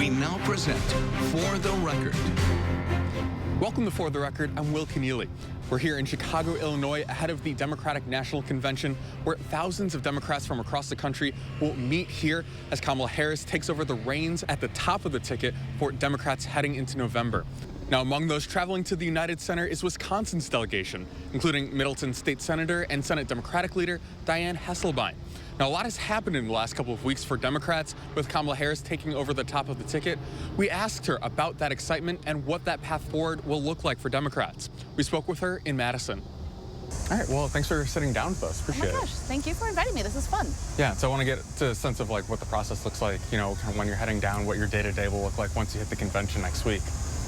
We now present For the Record. Welcome to For the Record. I'm Will Keneally. We're here in Chicago, Illinois, ahead of the Democratic National Convention, where thousands of Democrats from across the country will meet here as Kamala Harris takes over the reins at the top of the ticket for Democrats heading into November. Now, among those traveling to the United Center is Wisconsin's delegation, including Middleton State Senator and Senate Democratic leader Dianne Hasselbein. Now, a lot has happened in the last couple of weeks for Democrats, with Kamala Harris taking over the top of the ticket. We asked her about that excitement and what that path forward will look like for Democrats. We spoke with her in Madison. All right, well, thanks for sitting down with us. Appreciate it. Oh my gosh, thank you for inviting me. This is fun. Yeah, so I want to get to a sense of like what the process looks like, you know, kind of when you're heading down, what your day-to-day will look like once you hit the convention next week.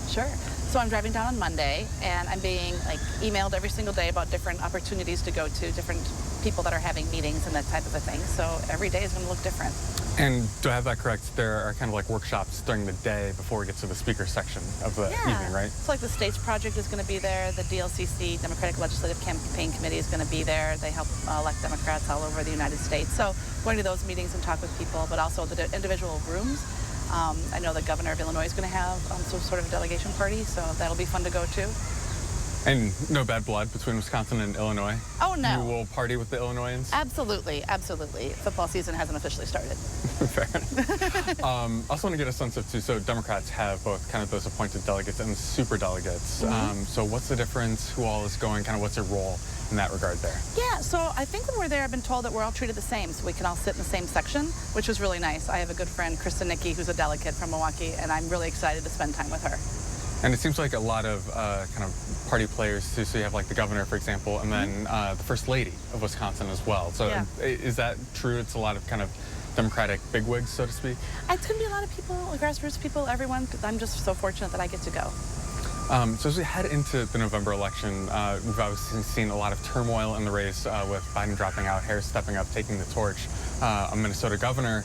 Sure. So I'm driving down on Monday, and I'm being emailed every single day about different opportunities to go to, different people that are having meetings and that type of a thing. So every day is going to look different. And do I have that correct? There are kind of like workshops during the day before we get to the speaker section of the evening, right? So like the States Project is going to be there. The DLCC, Democratic Legislative Campaign Committee, is going to be there. They help elect Democrats all over the United States. So going to those meetings and talk with people, but also the individual rooms. I know the governor of Illinois is going to have some sort of delegation party, so that'll be fun to go to. And no bad blood between Wisconsin and Illinois? Oh, no. You will party with the Illinoisans? Absolutely, absolutely. Football season hasn't officially started. Fair enough. I also want to get a sense of, too, so Democrats have both kind of those appointed delegates and super delegates. So what's the difference? Who all is going? Kind of what's your role in that regard there? Yeah, so I think when we're there, I've been told that we're all treated the same, so we can all sit in the same section, which was really nice. I have a good friend, Krista Nicky, who's a delegate from Milwaukee, and I'm really excited to spend time with her. And it seems like a lot of kind of party players, too. So you have like the governor, for example, and then the First Lady of Wisconsin as well. So is that true? It's a lot of kind of Democratic bigwigs, so to speak? It's going to be a lot of people, grassroots people, everyone. I'm just so fortunate that I get to go. So as we head into the November election, we've obviously seen a lot of turmoil in the race with Biden dropping out, Harris stepping up, taking the torch, a Minnesota governor,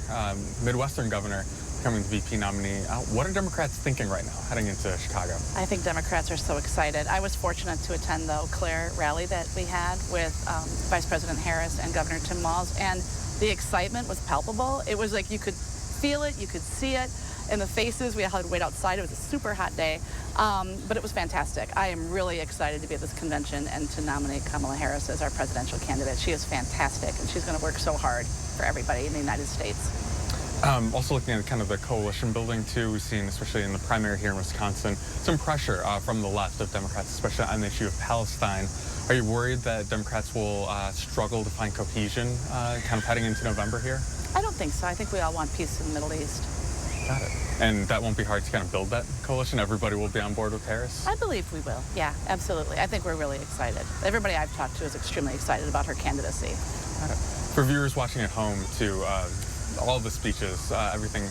Midwestern governor, becoming the VP nominee. What are Democrats thinking right now heading into Chicago? I think Democrats are so excited. I was fortunate to attend the Eau Claire rally that we had with Vice President Harris and Governor Tim Walz, and the excitement was palpable. It was like you could feel it, you could see it in the faces. We had to wait outside. It was a super hot day, but it was fantastic. I am really excited to be at this convention and to nominate Kamala Harris as our presidential candidate. She is fantastic, and she's going to work so hard for everybody in the United States. Also looking at kind of the coalition building, too, we've seen, especially in the primary here in Wisconsin, some pressure from the left of Democrats, especially on the issue of Palestine. Are you worried that Democrats will struggle to find cohesion kind of heading into November here? I don't think so. I think we all want peace in the Middle East. Got it. And that won't be hard to kind of build that coalition? Everybody will be on board with Harris? I believe we will. Yeah, absolutely. I think we're really excited. Everybody I've talked to is extremely excited about her candidacy. Got it. For viewers watching at home, too, all the speeches, everything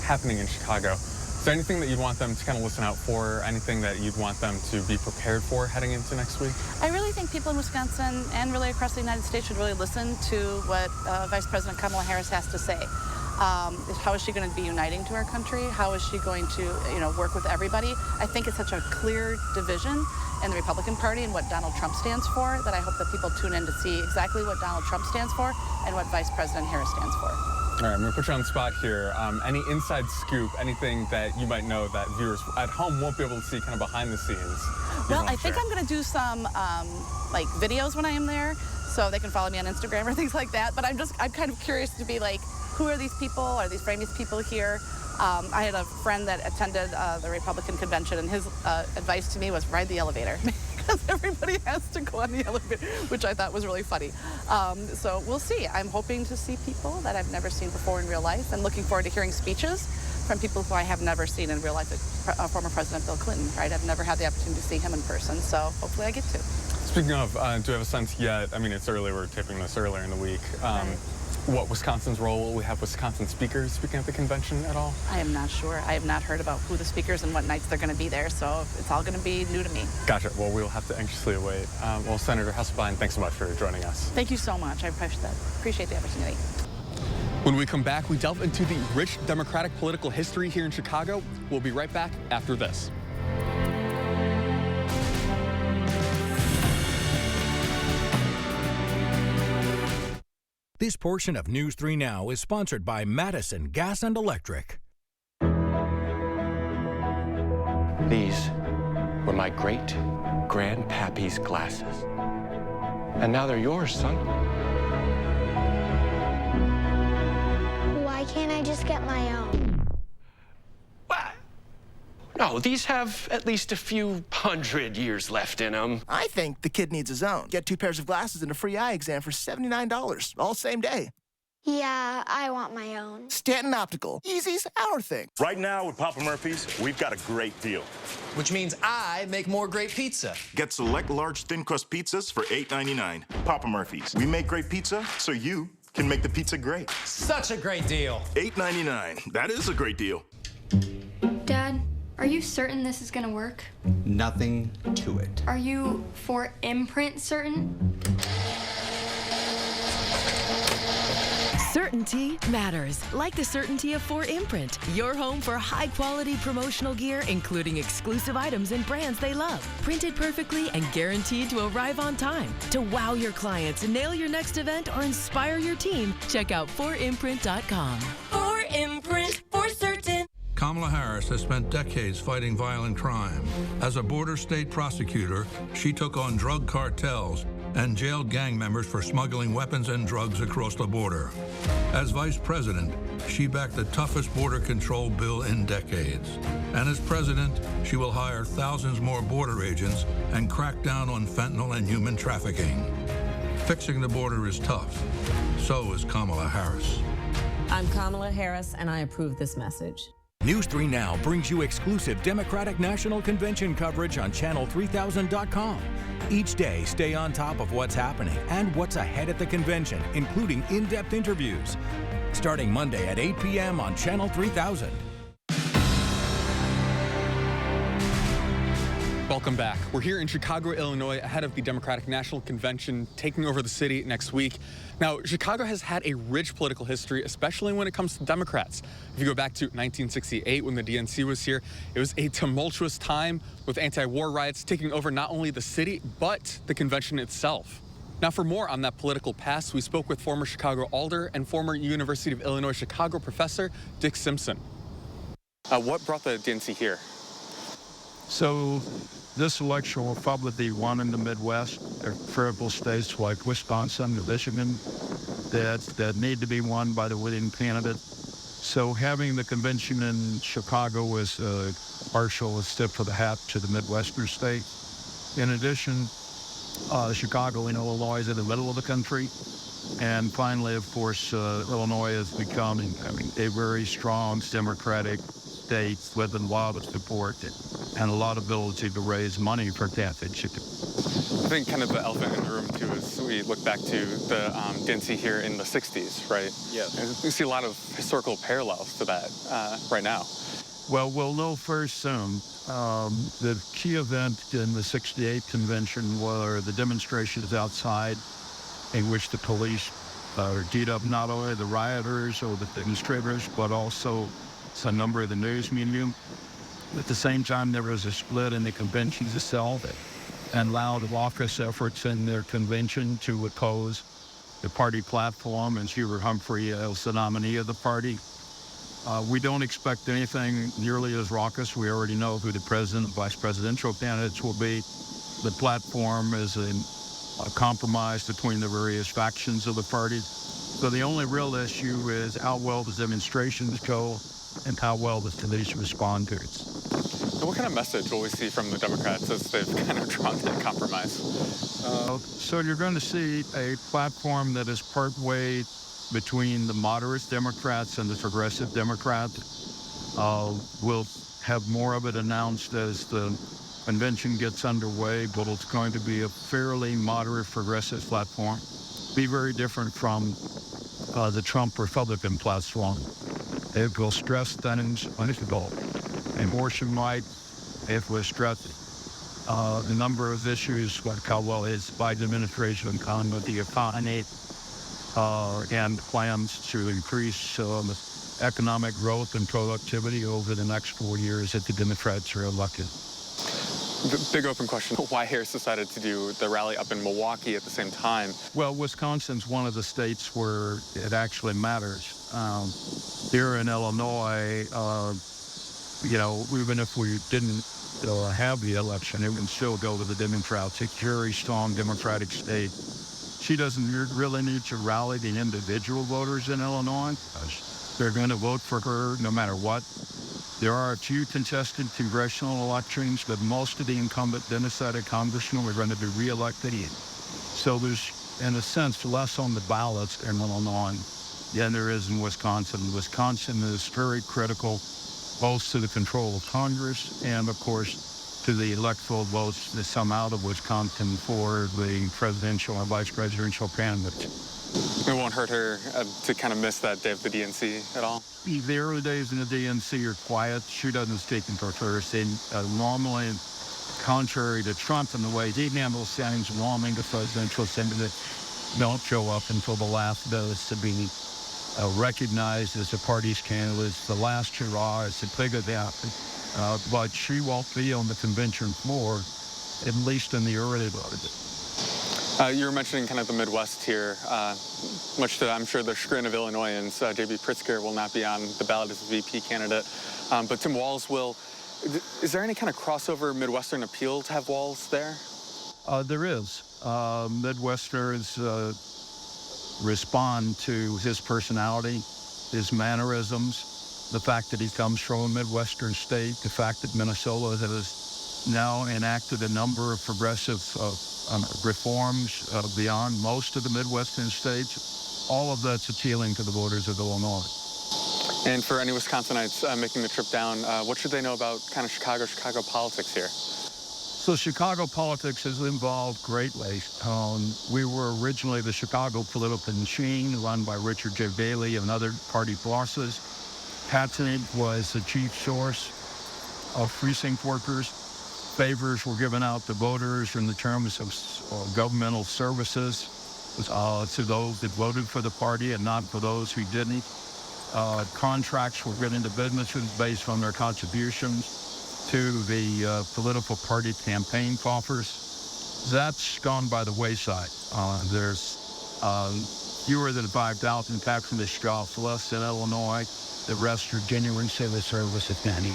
happening in Chicago, is there anything that you'd want them to kind of listen out for, anything that you'd want them to be prepared for heading into next week? I really think people in Wisconsin and really across the United States should really listen to what Vice President Kamala Harris has to say. How is she going to be uniting to our country? How is she going to, work with everybody? I think it's such a clear division in the Republican Party and what Donald Trump stands for that I hope that people tune in to see exactly what Donald Trump stands for and what Vice President Harris stands for. All right, I'm going to put you on the spot here. Any inside scoop, anything that you might know that viewers at home won't be able to see kind of behind the scenes? Well, I think I'm going to do some videos when I am there, so they can follow me on Instagram or things like that. But I'm kind of curious to be like, who are these people? Are these famous people here? I had a friend that attended the Republican convention, and his advice to me was ride the elevator. Because everybody has to go on the elevator, which I thought was really funny. So we'll see. I'm hoping to see people that I've never seen before in real life, and looking forward to hearing speeches from people who I have never seen in real life, like former President Bill Clinton, right? I've never had the opportunity to see him in person, so hopefully I get to. Speaking of, do you have a sense yet, I mean, it's early, we're taping this earlier in the week, what Wisconsin's role will we have Wisconsin speakers speaking at the convention at all? I am not sure. I have not heard about who the speakers and what nights they're going to be there, so it's all going to be new to me. Gotcha. Well, we'll have to anxiously await. Well, Senator Hasselbein, thanks so much for joining us. Thank you so much. I appreciate the opportunity. When we come back, we delve into the rich Democratic political history here in Chicago. We'll be right back after this. This portion of News 3 Now is sponsored by Madison Gas and Electric. These were my great-grandpappy's glasses. And now they're yours, son. Why can't I just get my own? What? No, these have at least a few hundred years left in them. I think the kid needs his own. Get 2 pairs of glasses and a free eye exam for $79, all same day. Yeah, I want my own. Stanton Optical. Easy's our thing. Right now with Papa Murphy's, we've got a great deal. Which means I make more great pizza. Get select large thin crust pizzas for $8.99. Papa Murphy's. We make great pizza so you can make the pizza great. Such a great deal. $8.99. That is a great deal. Dad, are you certain this is gonna work? Nothing to it. Are you for imprint certain? Certainty matters, like the certainty of 4imprint, your home for high-quality promotional gear, including exclusive items and brands they love. Printed perfectly and guaranteed to arrive on time. To wow your clients, nail your next event, or inspire your team, check out 4imprint.com. 4imprint, for certain. Kamala Harris has spent decades fighting violent crime. As a border state prosecutor, she took on drug cartels and jailed gang members for smuggling weapons and drugs across the border. As vice president, she backed the toughest border control bill in decades. And as president, she will hire thousands more border agents and crack down on fentanyl and human trafficking. Fixing the border is tough. So is Kamala Harris. I'm Kamala Harris, and I approve this message. News 3 Now brings you exclusive Democratic National Convention coverage on channel3000.com. Each day, stay on top of what's happening and what's ahead at the convention, including in-depth interviews. Starting Monday at 8 p.m. on Channel 3000. Welcome back. We're here in Chicago, Illinois, ahead of the Democratic National Convention taking over the city next week. Now, Chicago has had a rich political history, especially when it comes to Democrats. If you go back to 1968, when the DNC was here, it was a tumultuous time with anti-war riots taking over not only the city, but the convention itself. Now, for more on that political past, we spoke with former Chicago alder and former University of Illinois Chicago professor, Dick Simpson. What brought the DNC here? So this election will probably be won in the Midwest. There are variable states like Wisconsin and Michigan that need to be won by the winning candidate. So having the convention in Chicago was a partial tip of the hat to the Midwestern state. In addition, Chicago and Illinois is in the middle of the country. And finally, of course, Illinois has become a very strong Democratic state with a lot of support and a lot of ability to raise money for candidates. I think kind of the elephant in the room, too, is we look back to the DNC here in the 60s, right? Yes. And we see a lot of historical parallels to that right now. Well, we'll know very soon. The key event in the 68 convention were the demonstrations outside in which the police beat up not only the rioters or the demonstrators, but also a number of the news media. At the same time, there was a split in the convention itself and loud raucous efforts in their convention to oppose the party platform, and Hubert Humphrey as the nominee of the party. We don't expect anything nearly as raucous. We already know who the president and vice presidential candidates will be. The platform is a compromise between the various factions of the party. So the only real issue is how well the demonstrations go and how well the police respond to it. So what kind of message will we see from the Democrats as they've kind of drawn that compromise? So you're going to see a platform that is partway between the moderate Democrats and the progressive Democrats. We'll have more of it announced as the convention gets underway, but it's going to be a fairly moderate progressive platform. Be very different from the Trump Republican platform. It will stress things unequal. Abortion rights, it will stress a number of issues like how well is Biden administration economy, the economy, and plans to increase economic growth and productivity over the next 4 years if the Democrats are elected. The big open question, why Harris decided to do the rally up in Milwaukee at the same time? Well, Wisconsin's one of the states where it actually matters. Here in Illinois, even if we didn't have the election, it would still go to the Democrats. It's a very strong Democratic state. She doesn't really need to rally the individual voters in Illinois. They're going to vote for her no matter what. There are a few contested congressional elections, but most of the incumbent Democratic congressmen are going to be reelected. So there's, in a sense, less on the ballots in Illinois than there is in Wisconsin. Wisconsin is very critical, both to the control of Congress and, of course, to the electoral votes that come out of Wisconsin for the presidential and vice presidential candidates. It won't hurt her to kind of miss that day of the DNC at all? The early days in the DNC are quiet. She doesn't speak for Thursday. Normally, contrary to Trump and the way he handles things, warming the presidential candidates don't show up until the last those to be recognized as the party's candidates. The last hurrah is the big event. But she won't be on the convention floor, at least in the early days. You were mentioning kind of the Midwest here, much to, I'm sure, the chagrin of Illinoisans. J.B. Pritzker will not be on the ballot as a VP candidate, but Tim Walz will. Is there any kind of crossover Midwestern appeal to have Walz there? There is. Midwesterners respond to his personality, his mannerisms, the fact that he comes from a Midwestern state, the fact that Minnesota has now enacted a number of progressive reforms beyond most of the Midwestern states. All of that's appealing to the voters of Illinois. And for any Wisconsinites making the trip down, what should they know about kind of Chicago politics here? So Chicago politics has evolved greatly. We were originally the Chicago political machine run by Richard J. Bailey and other party bosses. Patronage was the chief source of precinct workers. Favors were given out to voters in the terms of governmental services to those that voted for the party and not for those who didn't. Contracts were given to businesses based on their contributions to the political party campaign coffers. That's gone by the wayside. There's fewer than 5,000 patronage jobs less in Illinois. The rest are genuine civil service, if any.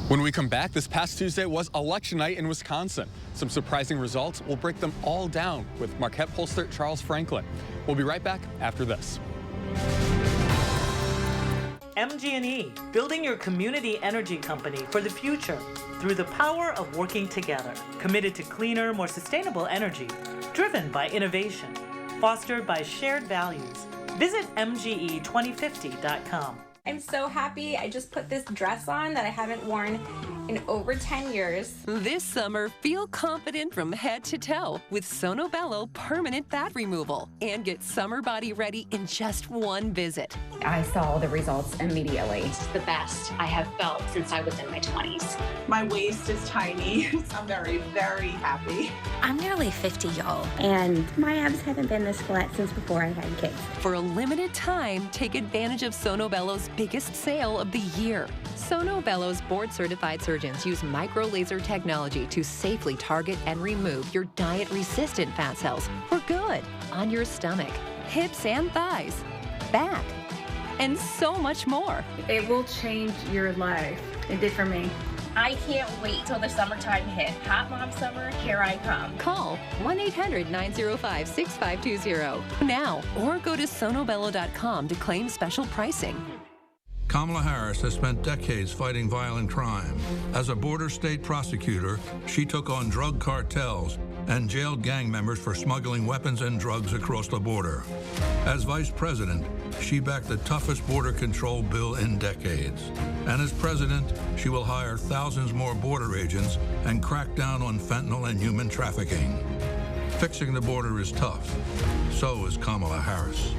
When we come back, this past Tuesday was election night in Wisconsin. Some surprising results. We'll break them all down with Marquette pollster Charles Franklin. We'll be right back after this. MG&E, building your community energy company for the future through the power of working together. Committed to cleaner, more sustainable energy, driven by innovation, fostered by shared values. Visit MGE2050.com. I'm so happy. I just put this dress on that I haven't worn in over 10 years. This summer, feel confident from head to toe with Sono Bello permanent fat removal and get summer body ready in just one visit. I saw the results immediately. It's the best I have felt since I was in my 20s. My waist is tiny. I'm very, very happy. I'm nearly 50, y'all, and my abs haven't been this flat since before I had kids. For a limited time, take advantage of Sono Bello's biggest sale of the year. Sono Bello's board-certified surgeons use micro-laser technology to safely target and remove your diet-resistant fat cells for good on your stomach, hips and thighs, back, and so much more. It will change your life. It did for me. I can't wait till the summertime hit. Hot Mom Summer, here I come. Call 1-800-905-6520 now or go to sonobello.com to claim special pricing. Kamala Harris has spent decades fighting violent crime. As a border state prosecutor, she took on drug cartels and jailed gang members for smuggling weapons and drugs across the border. As vice president, she backed the toughest border control bill in decades. And as president, she will hire thousands more border agents and crack down on fentanyl and human trafficking. Fixing the border is tough. So is Kamala Harris.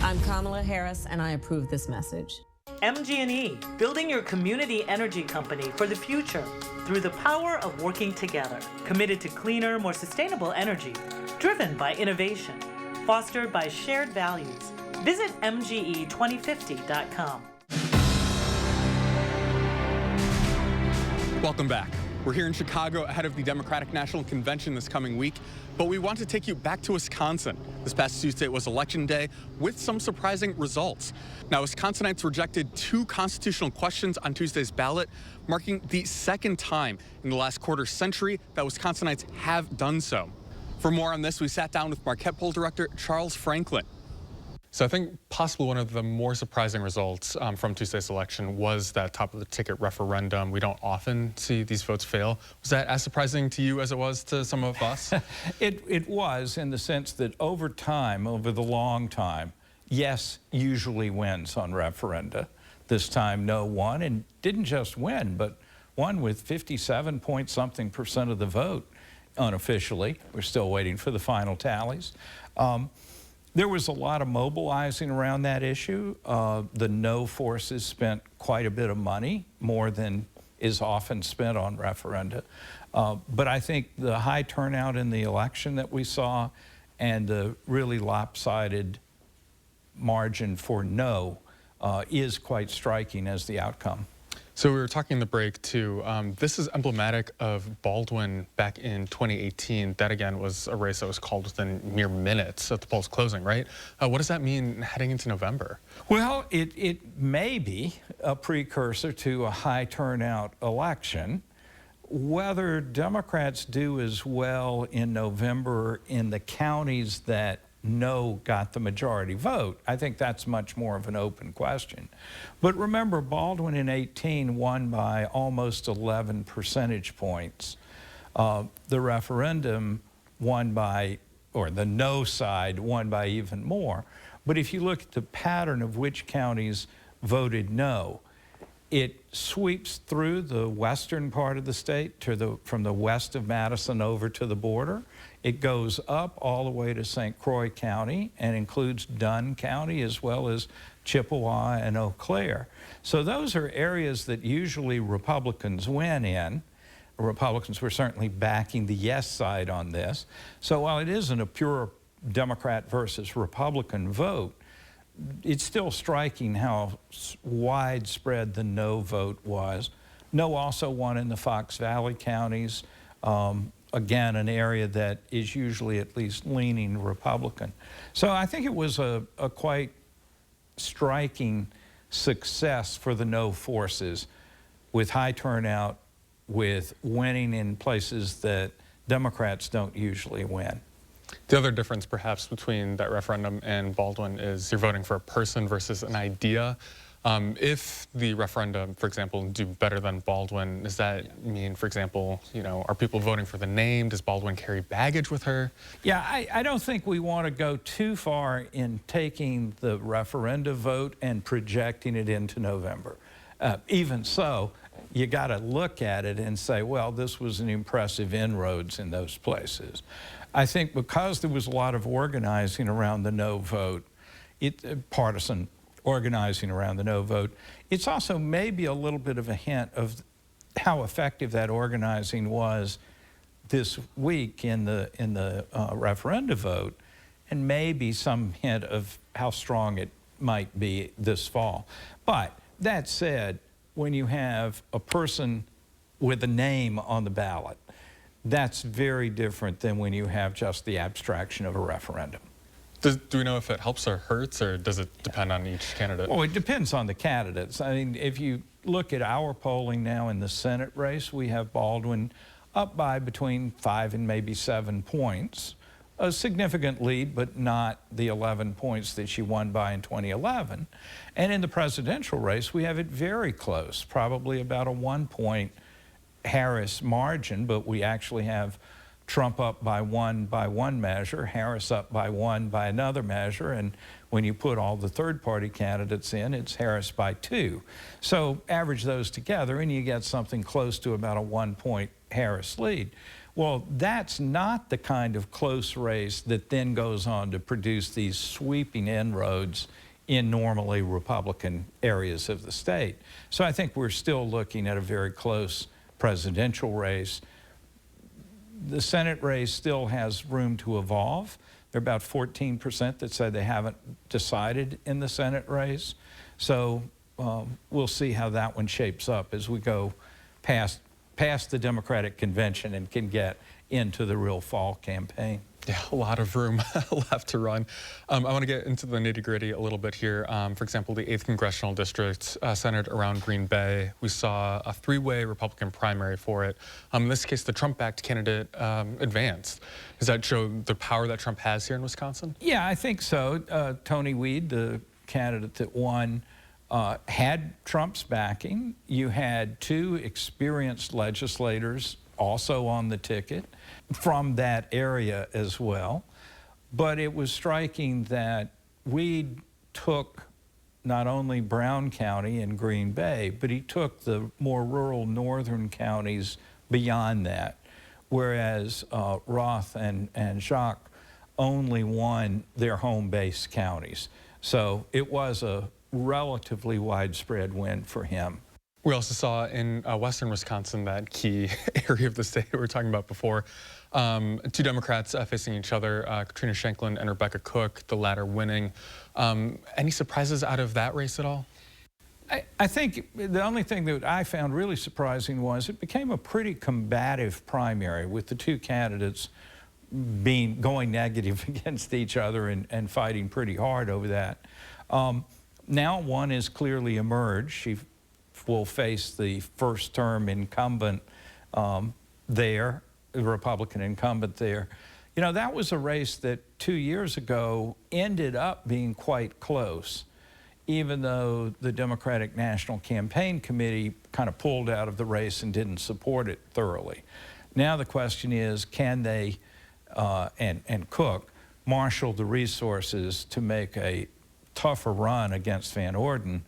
I'm Kamala Harris, and I approve this message. MG&E, building your community energy company for the future through the power of working together. Committed to cleaner, more sustainable energy, driven by innovation, fostered by shared values. Visit MGE2050.com. Welcome back. We're here in Chicago ahead of the Democratic National Convention this coming week, but we want to take you back to Wisconsin. This past Tuesday was Election Day with some surprising results. Now, Wisconsinites rejected 2 constitutional questions on Tuesday's ballot, marking the second time in the last quarter century that Wisconsinites have done so. For more on this, we sat down with Marquette poll director Charles Franklin. So I think possibly one of the more surprising results from Tuesday's election was that top-of-the-ticket referendum. We don't often see these votes fail. Was that as surprising to you as it was to some of us? It was, in the sense that over time, over the long time, yes usually wins on referenda. This time no won, and didn't just win, but won with 57-point-something% of the vote unofficially. We're still waiting for the final tallies. There was a lot of mobilizing around that issue. The no forces spent quite a bit of money, more than is often spent on referenda. But I think the high turnout in the election that we saw and the really lopsided margin for no is quite striking as the outcome. So we were talking in the break, too. This is emblematic of Baldwin back in 2018. That, again, was a race that was called within mere minutes of the polls closing, right? What does that mean heading into November? Well, it may be a precursor to a high turnout election. Whether Democrats do as well in November in the counties that no got the majority vote, I think that's much more of an open question. But remember, Baldwin in 18 won by almost 11 percentage points. The referendum won by, or the no side won by even more. But if you look at the pattern of which counties voted no, it sweeps through the western part of the state to from the west of Madison over to the border. It goes up all the way to St. Croix County and includes Dunn County as well as Chippewa and Eau Claire. So those are areas that usually Republicans win in. Republicans were certainly backing the yes side on this. So while it isn't a pure Democrat versus Republican vote, it's still striking how widespread the no vote was. No also won in the Fox Valley counties. Again, an area that is usually at least leaning Republican. So I think it was a quite striking success for the no forces, with high turnout, with winning in places that Democrats don't usually win. The other difference, perhaps, between that referendum and Baldwin is you're voting for a person versus an idea. If the referendum, for example, do better than Baldwin, does that mean, for example, are people voting for the name? Does Baldwin carry baggage with her? Yeah, I don't think we want to go too far in taking the referenda vote and projecting it into November. Even so, you got to look at it and say, well, this was an impressive inroads in those places. I think because there was a lot of organizing around the no vote, partisan organizing around the no vote, it's also maybe a little bit of a hint of how effective that organizing was this week in the referenda vote, and maybe some hint of how strong it might be this fall. But that said, when you have a person with a name on the ballot, that's very different than when you have just the abstraction of a referendum. Do we know if it helps or hurts, or does it depend on each candidate? Well, it depends on the candidates. I mean, if you look at our polling now in the Senate race, we have Baldwin up by between 5 and maybe 7 points. A significant lead, but not the 11 points that she won by in 2011. And in the presidential race, we have it very close, probably about a 1-point Harris margin, but we actually have Trump up by one measure, Harris up by 1 by another measure, and when you put all the third-party candidates in, it's Harris by 2. So average those together and you get something close to about a 1-point Harris lead. Well, that's not the kind of close race that then goes on to produce these sweeping inroads in normally Republican areas of the state. So I think we're still looking at a very close presidential race. The Senate race still has room to evolve. There are about 14% that say they haven't decided in the Senate race. So we'll see how that one shapes up as we go past past the Democratic convention and can get into the real fall campaign. Yeah, a lot of room left to run. I want to get into the nitty-gritty a little bit here. For example, the 8th Congressional District centered around Green Bay. We saw a three-way Republican primary for it. In this case, the Trump-backed candidate advanced. Does that show the power that Trump has here in Wisconsin? Yeah, I think so. Tony Weed, the candidate that won, had Trump's backing. You had two experienced legislators also on the ticket from that area as well. But it was striking that Weed took not only Brown County and Green Bay, but he took the more rural northern counties beyond that, whereas Roth and Jacques only won their home-based counties. So it was a relatively widespread win for him. We also saw in western Wisconsin, that key area of the state we were talking about before, two Democrats facing each other, Katrina Shanklin and Rebecca Cook, the latter winning. Any surprises out of that race at all? I think the only thing that I found really surprising was it became a pretty combative primary with the two candidates going negative against each other and fighting pretty hard over that. Now one has clearly emerged. She will face the first-term incumbent there, the Republican incumbent there. You know, that was a race that 2 years ago ended up being quite close, even though the Democratic National Campaign Committee kind of pulled out of the race and didn't support it thoroughly. Now the question is, can they, and Cook, marshal the resources to make a tougher run against Van Orden,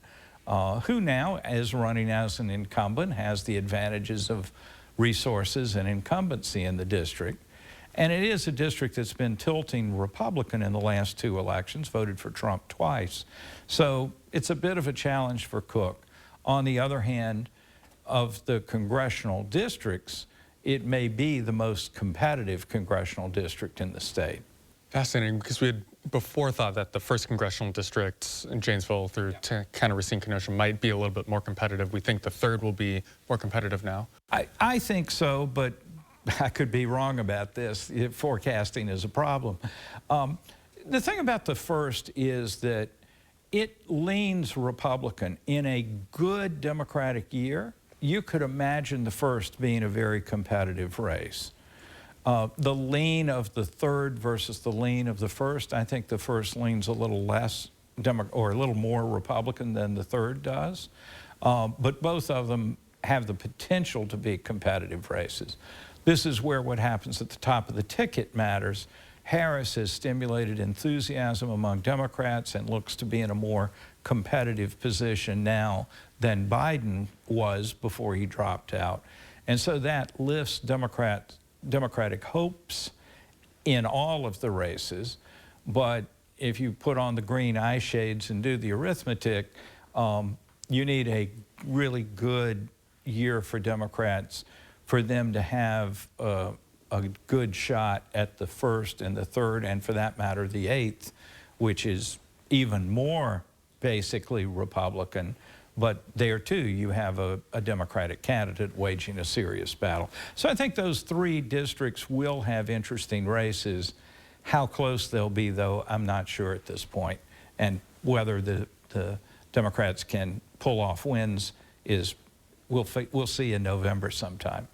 who now is running as an incumbent, has the advantages of resources and incumbency in the district. And it is a district that's been tilting Republican in the last two elections, voted for Trump twice. So it's a bit of a challenge for Cook. On the other hand, of the congressional districts, it may be the most competitive congressional district in the state. Fascinating, because we had before thought that the first congressional district in Janesville through kind of Racine, Kenosha might be a little bit more competitive. We think the third will be more competitive now. I think so, but I could be wrong about this. Forecasting is a problem. The thing about the first is that it leans Republican. In a good Democratic year, you could imagine the first being a very competitive race. The lean of the third versus the lean of the first, I think the first leans a little less or a little more Republican than the third does. But both of them have the potential to be competitive races. This is where what happens at the top of the ticket matters. Harris has stimulated enthusiasm among Democrats and looks to be in a more competitive position now than Biden was before he dropped out. And so that lifts Democratic hopes in all of the races, but if you put on the green eye shades and do the arithmetic, you need a really good year for Democrats for them to have a good shot at the first and the third, and for that matter, the 8th, which is even more basically Republican. But there, too, you have a Democratic candidate waging a serious battle. So I think those three districts will have interesting races. How close they'll be, though, I'm not sure at this point. And whether the Democrats can pull off wins we'll see in November sometime.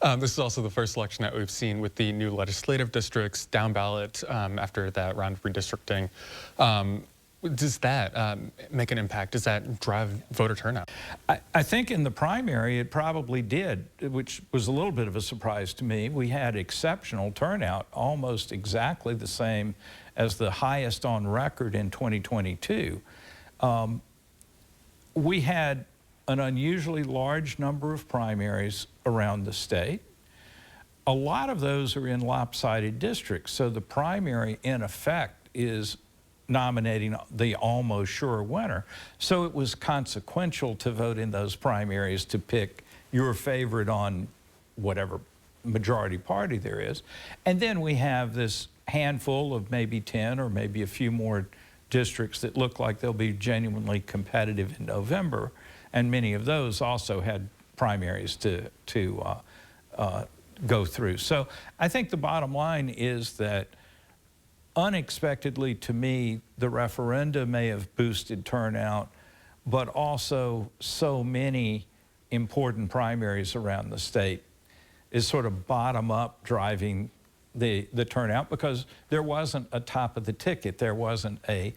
This is also the first election that we've seen with the new legislative districts down ballot after that round of redistricting. Does that make an impact? Does that drive voter turnout? I think in the primary it probably did, which was a little bit of a surprise to me. We had exceptional turnout, almost exactly the same as the highest on record in 2022. We had an unusually large number of primaries around the state. A lot of those are in lopsided districts, so the primary, in effect, is nominating the almost sure winner. So it was consequential to vote in those primaries to pick your favorite on whatever majority party there is. And then we have this handful of maybe 10 or maybe a few more districts that look like they'll be genuinely competitive in November. And many of those also had primaries to go through. So I think the bottom line is that unexpectedly to me, the referenda may have boosted turnout, but also so many important primaries around the state is sort of bottom-up driving the turnout, because there wasn't a top of the ticket. There wasn't a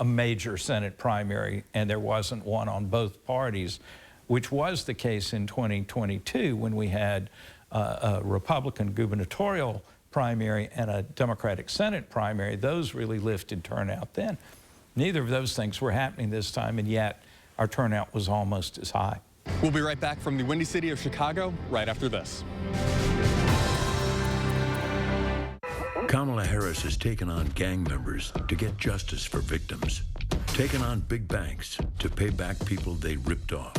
major Senate primary, and there wasn't one on both parties, which was the case in 2022 when we had a Republican gubernatorial primary and a Democratic Senate primary. Those really lifted turnout then. Neither of those things were happening this time, and yet our turnout was almost as high. We'll be right back from the Windy City of Chicago right after this. Kamala Harris has taken on gang members to get justice for victims, taken on big banks to pay back people they ripped off,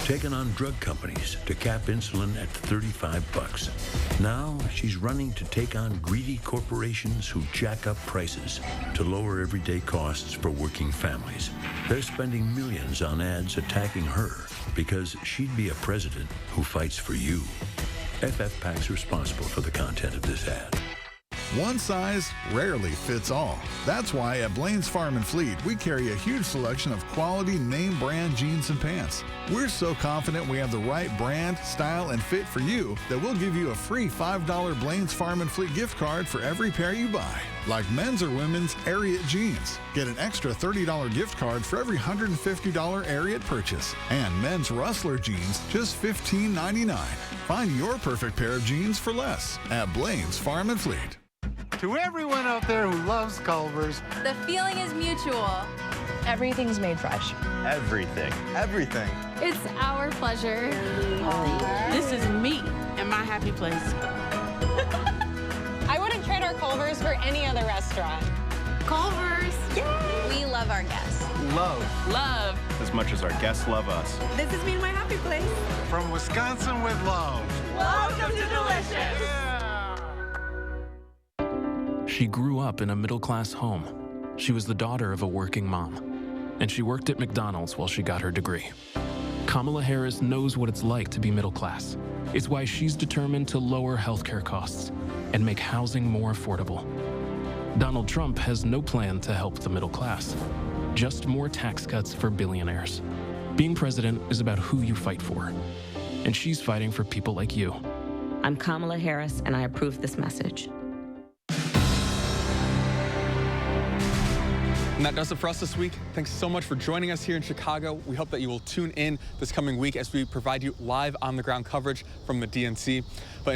taken on drug companies to cap insulin at $35. Now she's running to take on greedy corporations who jack up prices to lower everyday costs for working families. They're spending millions on ads attacking her because she'd be a president who fights for you. FF PAC's responsible for the content of this ad. One size rarely fits all. That's why at Blaine's Farm and Fleet, we carry a huge selection of quality name brand jeans and pants. We're so confident we have the right brand, style, and fit for you that we'll give you a free $5 Blaine's Farm and Fleet gift card for every pair you buy. Like men's or women's Ariat jeans. Get an extra $30 gift card for every $150 Ariat purchase. And men's Rustler jeans, just $15.99. Find your perfect pair of jeans for less at Blaine's Farm and Fleet. To everyone out there who loves Culver's, the feeling is mutual. Everything's made fresh. Everything. Everything. It's our pleasure. This is me and my happy place. I wouldn't trade our Culver's for any other restaurant. Culver's. Yay! We love our guests. Love. Love. As much as our guests love us. This is me and my happy place. From Wisconsin with love. Welcome to Delicious. Yeah. She grew up in a middle-class home. She was the daughter of a working mom, and she worked at McDonald's while she got her degree. Kamala Harris knows what it's like to be middle-class. It's why she's determined to lower healthcare costs and make housing more affordable. Donald Trump has no plan to help the middle class, just more tax cuts for billionaires. Being president is about who you fight for, and she's fighting for people like you. I'm Kamala Harris, and I approve this message. And that does it for us this week. Thanks so much for joining us here in Chicago. We hope that you will tune in this coming week as we provide you live on-the-ground coverage from the DNC. But